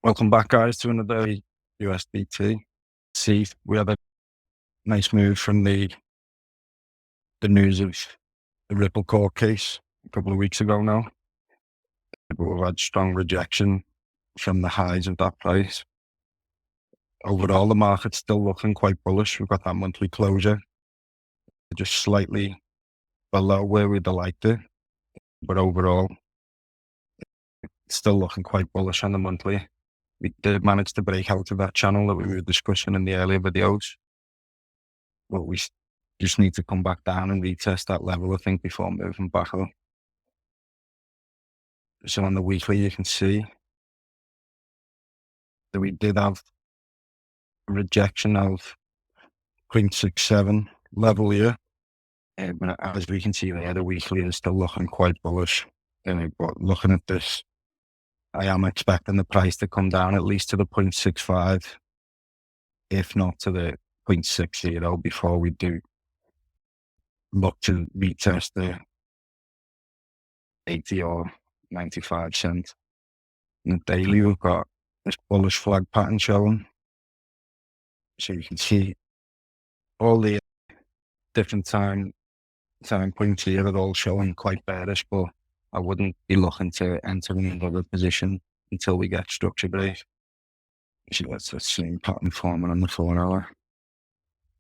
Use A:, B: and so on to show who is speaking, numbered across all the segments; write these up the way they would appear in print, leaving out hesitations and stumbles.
A: Welcome back, guys, to another USDT. See, we had a nice move from the news of the Ripple court case a couple of weeks ago now. But we've had strong rejection from the highs of that price. Overall, the market's still looking quite bullish. We've got that monthly closure just slightly below where we'd have liked it. But overall, it's still looking quite bullish on the monthly. We did manage to break out of that channel that we were discussing in the earlier videos. But we just need to come back down and retest that level, I think, before moving back up. So on the weekly, you can see that we did have a rejection of 0.67 level here. But as we can see there, the weekly is still looking quite bullish. But looking at this, I am expecting the price to come down at least to the 0.65, if not to the 0.60 before we do look to retest the 80 or 95 cents. In the daily, we've got this bullish flag pattern showing. So you can see all the different time points here are all showing quite bearish, but I wouldn't be looking to enter in another position until we get structure break. So that's the same pattern forming on the 4 hour.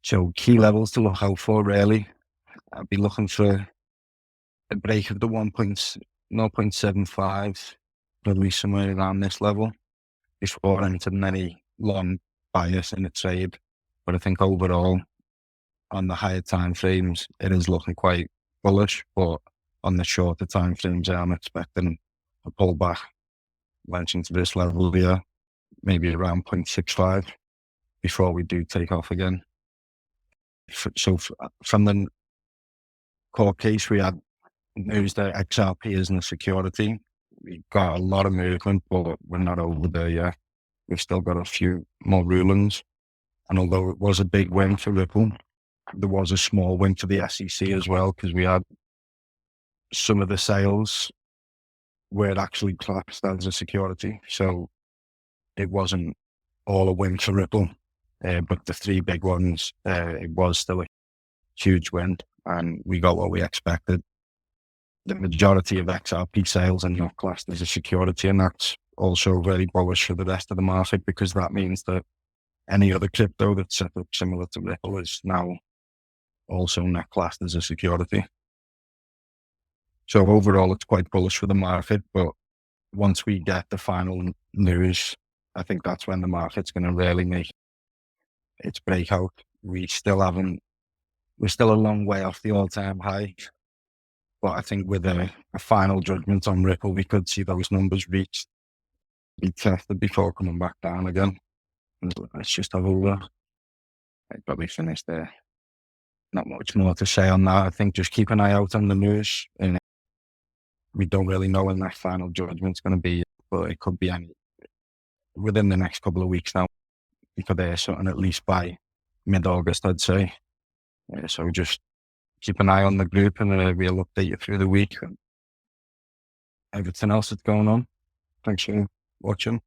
A: So key levels to look out for, really. I'd be looking for a break of the 0.75, at least somewhere around this level, before entering any long bias in a trade. But I think overall, on the higher time frames, it is looking quite bullish, but on the shorter time frames, I'm expecting a pullback, launching to this level here, maybe around 0.65, before we do take off again. So from the court case, we had news that XRP isn't a security. We got a lot of movement, but we're not over there yet. We've still got a few more rulings. And although it was a big win for Ripple, there was a small win for the SEC as well, because we had some of the sales were actually classed as a security. So it wasn't all a win for Ripple, but the 3 big ones, it was still a huge win, and we got what we expected. The majority of XRP sales are not classed as a security, and that's also very bullish for the rest of the market, because that means that any other crypto that's set up similar to Ripple is now also not classed as a security. So overall, it's quite bullish for the market, but once we get the final news, I think that's when the market's going to really make its breakout. We're still a long way off the all-time high, but I think with a final judgment on Ripple, we could see those numbers be tested before coming back down again. Let's just have a look. I'd probably finish there. Not much more to say on that. I think just keep an eye out on the news, and we don't really know when that final judgment's going to be, but it could be within the next couple of weeks now. We could hear something at least by mid-August, I'd say. So just keep an eye on the group, and we'll update you through the week and everything else that's going on. Thanks for watching.